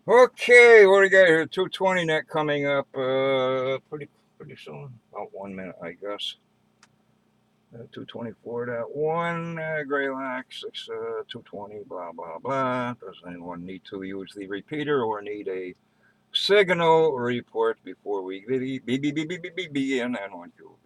Okay, what do we got here? 220 net coming up pretty soon. About 1 minute, I guess. 224.1, Greylock, 220, blah, blah, blah. Does anyone need to use the repeater or need a signal report before we begin? And one, two.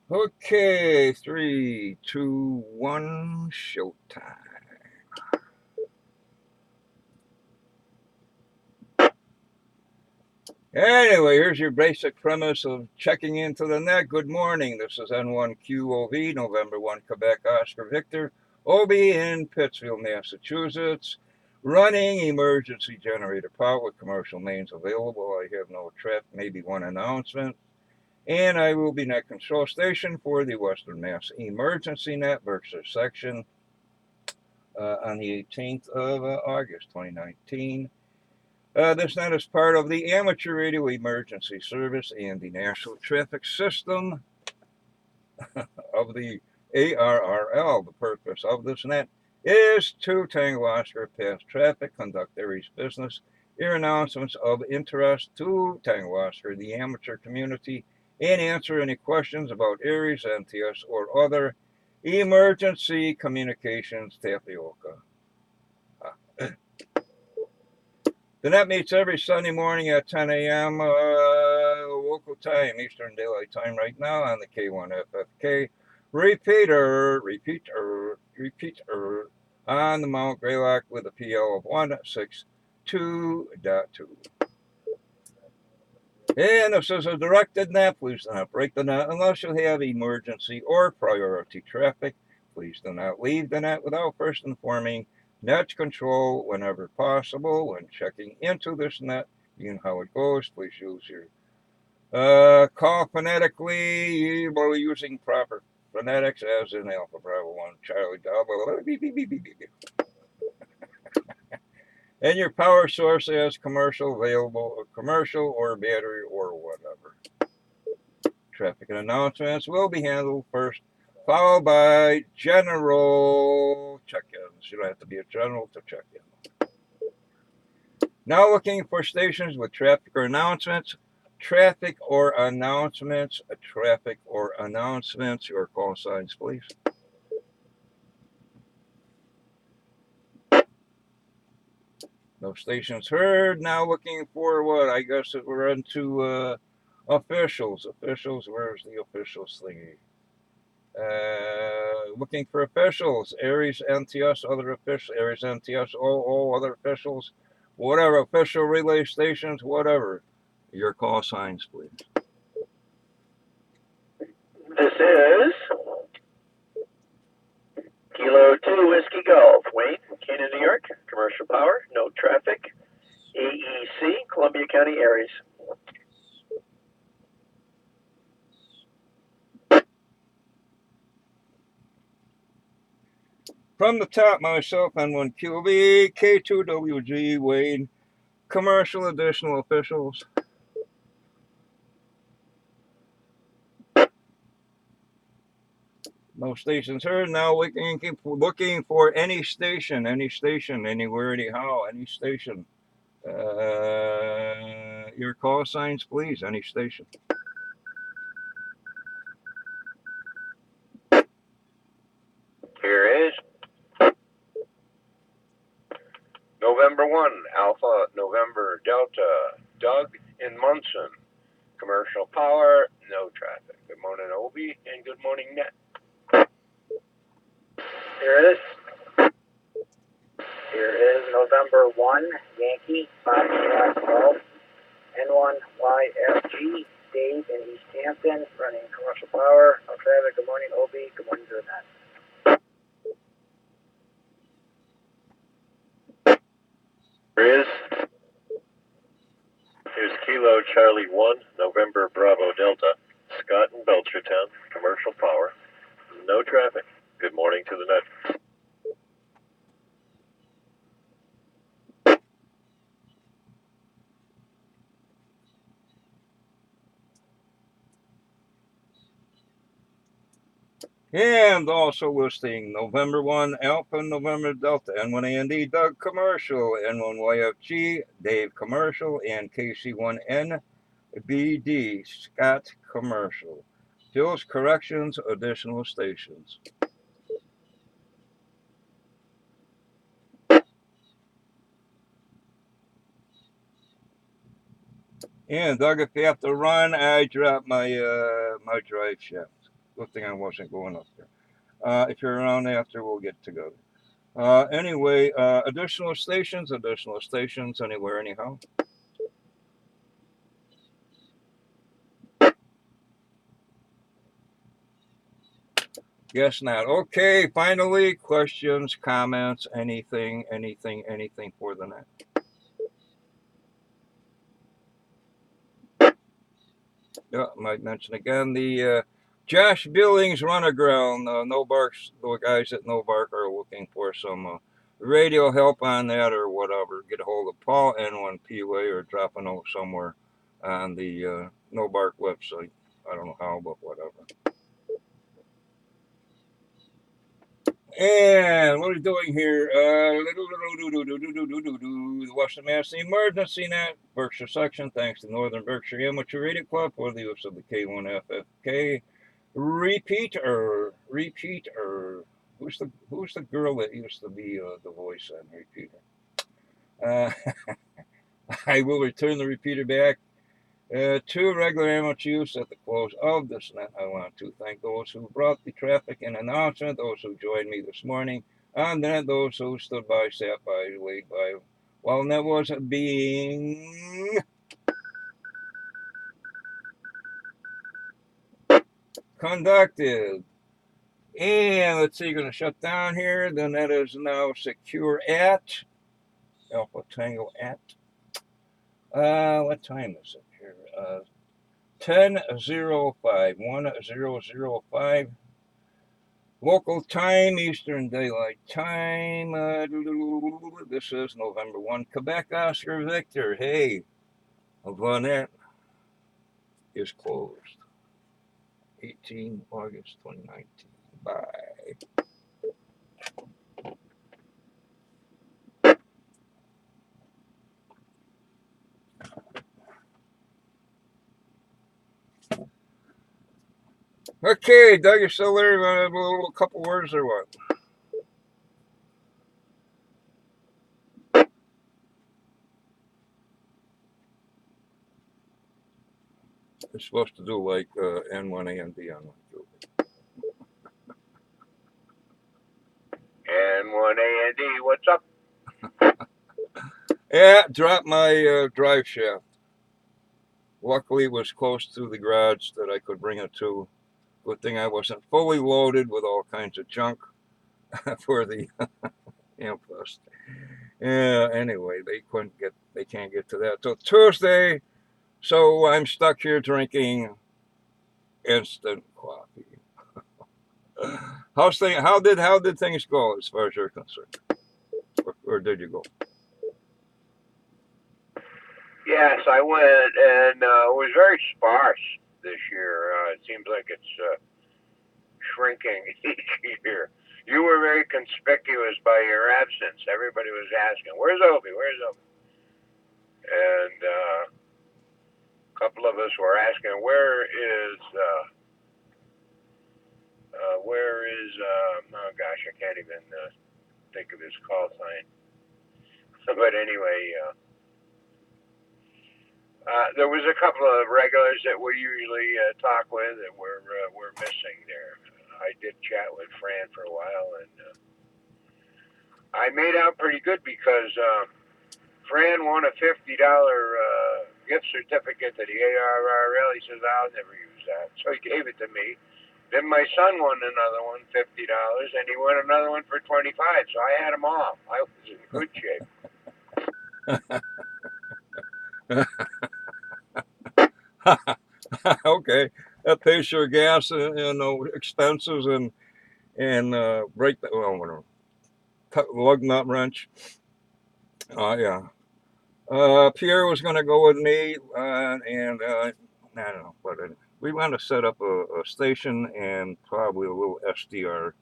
Okay, 3, 2, 1, showtime. Anyway, here's your basic premise of checking into the net. Good morning. This is N1QOV, November 1, Quebec, Oscar Victor, OB in Pittsfield, Massachusetts. Running emergency generator power with commercial mains available. I have no traffic, maybe one announcement. And I will be net control station for the Western Mass Emergency Net Berkshire section on the 18th of August 2019. This net is part of the Amateur Radio Emergency Service and the National Traffic System of the ARRL. The purpose of this net is to Tango Oscar pass traffic, conduct Aries business, air announcements of interest to Tango Oscar, the amateur community, and answer any questions about Aries, NTS, or other emergency communications tapioca. The net meets every Sunday morning at 10 a.m. Local time, Eastern Daylight Time right now on the K1FFK repeater on the Mount Greylock with a PL of 162.2. And this is a directed net. Please do not break the net unless you have emergency or priority traffic. Please do not leave the net without first informing net control whenever possible. When checking into this net, you know how it goes. Please use your call phonetically while using proper phonetics, as in Alpha Bravo 1 Charlie Delta. And your power source as commercial available, commercial or battery or whatever. Traffic and announcements will be handled first, followed by general check-ins. You don't have to be a general to check in. Now looking for stations with traffic or announcements. Traffic or announcements. Traffic or announcements. Your call signs, please. No stations heard. Now looking for what? I guess we're into officials. Officials. Where's the officials thingy? Looking for officials. Aries, NTS, other officials. Aries, NTS, all other officials. Whatever. Official relay stations. Whatever. Your call signs, please. This is Kilo 2 Whiskey Golf, Wayne, Canaan, New York, commercial power, no traffic, AEC, Columbia County, Aries. From the top, myself, N1QB, K2WG, Wayne, commercial additional officials. No stations heard. Now looking for any station, anywhere, anyhow, any station. Your call signs, please, any station. Here is November 1, Alpha, November, Delta, Doug in Munson, commercial power, no traffic. Good morning, Obi, and good morning, Net. Here is November 1, Yankee, Foxtrot Golf, N1YFG, Dave in East Hampton, running commercial power, no traffic. Good morning, Obi. Good morning to the Net. 1, November Bravo Delta, Scott in Belchertown, commercial power, no traffic. Good morning to the net. And also listing November 1 Alpha November Delta N1AND Doug Commercial, N1YFG Dave Commercial, and KC1NBD Scott Commercial. Hills Corrections additional stations. And Doug, if you have to run, I dropped my my drive shaft. Good thing I wasn't going up there. If you're around after, we'll get together. Anyway, additional stations, anywhere, anyhow. Guess not. Okay, finally, questions, comments, anything for the night. Yeah, might mention again the Josh Billings runaground. No Barks, the guys at No Bark are looking for some radio help on that or whatever. Get a hold of Paul N1PUA or drop a note somewhere on the No Bark website. I don't know how, but whatever. And what are we doing here? The Western Mass Emergency Net, Berkshire section, thanks to Northern Berkshire Amateur Radio Club for the use of the K1FFK repeater. Who's the girl that used to be the voice on repeater? I will return the repeater back to regular amateur use at the close of this net. I want to thank those who brought the traffic and announcement, those who joined me this morning on the net, those who stood by, sat by, waited by, while that was being conducted. And let's see, going to shut down here. The net is now secure at Alpha Tango at what time is it here? 10:05 local time, Eastern Daylight Time. This is November 1 Quebec Oscar Victor. Hey, Vanet is closed. 18 August 2019. Bye. Okay, Doug, you still there? A couple words or what? It's supposed to do like N1AND on one too. N1AND, what's up? Yeah, dropped my drive shaft. Luckily, it was close to the garage that I could bring it to. Good thing I wasn't fully loaded with all kinds of junk for the Ampfest. Yeah, anyway, they can't get to that till Tuesday. So I'm stuck here drinking instant coffee. How did things go as far as you're concerned? Or did you go? Yes, I went, and it was very sparse this year. It seems like it's shrinking each year. You were very conspicuous by your absence. Everybody was asking, "Where's Obi? Where's Obi?" And a couple of us were asking, "Where is? Oh gosh, I can't even think of his call sign." But anyway. There was a couple of regulars that we usually talk with that we're missing there. I did chat with Fran for a while, and I made out pretty good because Fran won a $50 gift certificate to the ARRL. He says, "I'll never use that," so he gave it to me. Then my son won another one, $50, and he won another one for $25. So I had them all. I was in good shape. Okay, that pays your gas and expenses and break the well whatever lug nut wrench. Yeah. Pierre was going to go with me, and I don't know, but we want to set up a station and probably a little SDR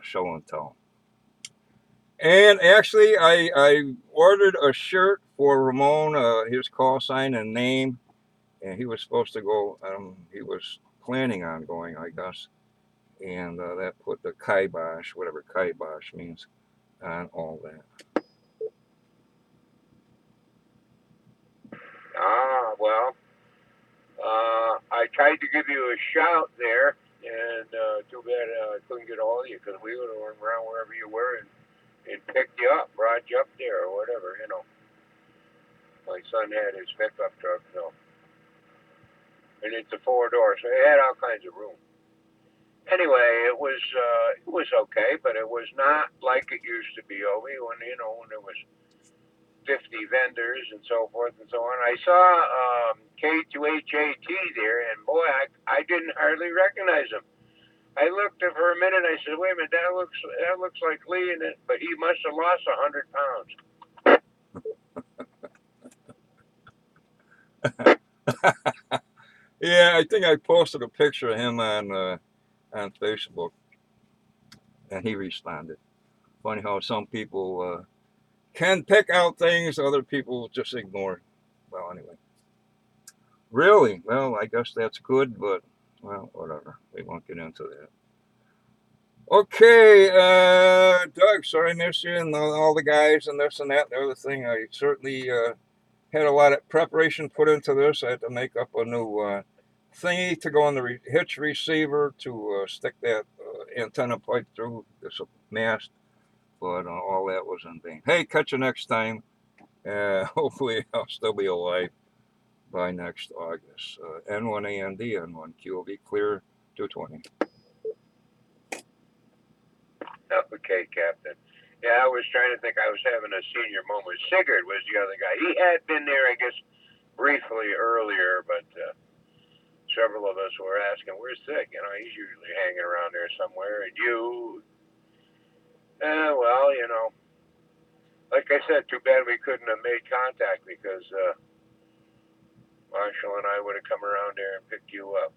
show and tell. And actually, I ordered a shirt for Ramon, his call sign and name, and he was supposed to go. He was planning on going, I guess, and that put the kibosh, whatever kibosh means, on all that. Ah, well, I tried to give you a shout there, and too bad I couldn't get all of you because we would have went around wherever you were and picked you up, brought you up there or whatever, you know. My son had his pickup truck, so. And it's a 4-door, so it had all kinds of room. Anyway, it was okay, but it was not like it used to be, Obi, when there was 50 vendors and so forth and so on. I saw K2HAT there, and boy, I didn't hardly recognize him. I looked at for a minute. I said, "Wait a minute, that looks like Lee," but he must have lost 100 pounds. Yeah, I think I posted a picture of him on Facebook, and he responded. Funny how some people can pick out things other people just ignore. Well, anyway. Really? Well, I guess that's good, but, well, whatever. We won't get into that. Okay, Doug, sorry I missed you and all the guys and this and that and the other thing. I certainly had a lot of preparation put into this. I had to make up a new thingy to go on the hitch receiver to stick that antenna pipe through this mast, but all that was in vain. Hey, catch you next time. Hopefully I'll still be alive by next August. N1AND, N1QOV, clear 220. Okay, Captain. Yeah, I was trying to think. I was having a senior moment. Sigurd was the other guy. He had been there, I guess, briefly earlier, but several of us were asking, "Where's Sig?" He's usually hanging around there somewhere. And you, well, like I said, too bad we couldn't have made contact because Marshall and I would have come around there and picked you up.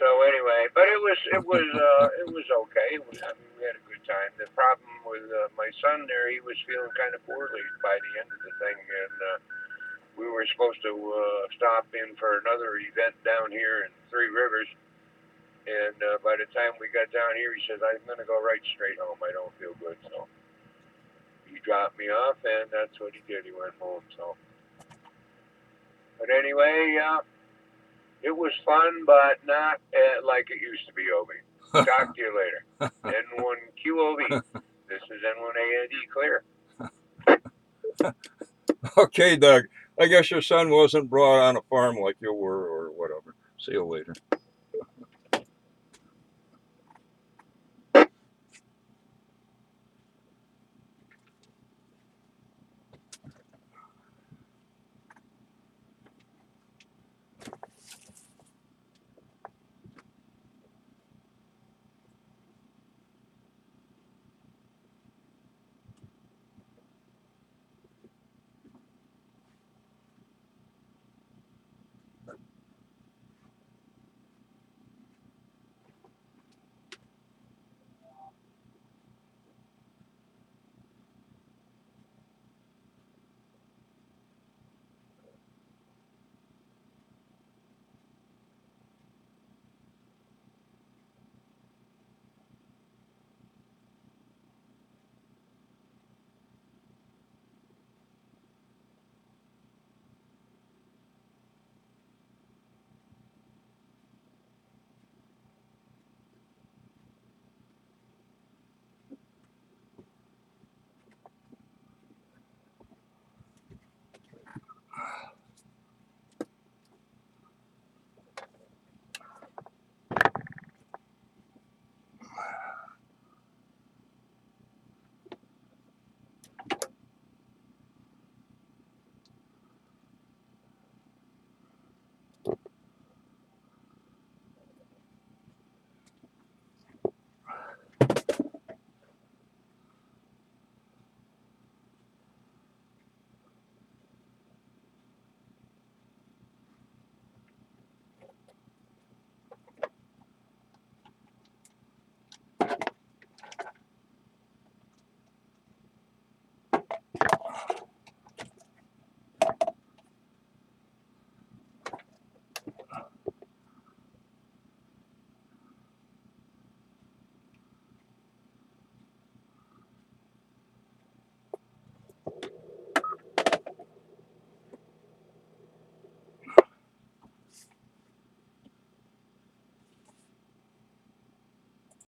So anyway, but it was okay. We had a good time. The problem with my son there, he was feeling kind of poorly by the end of the thing, and we were supposed to stop in for another event down here in Three Rivers. And by the time we got down here, he says, "I'm going to go right straight home. I don't feel good." So he dropped me off, and that's what he did. He went home. So, but anyway, it was fun, but not like it used to be, Obi. Talk to you later. N1QOV. This is N1AND clear. Okay, Doug. I guess your son wasn't brought on a farm like you were or whatever. See you later.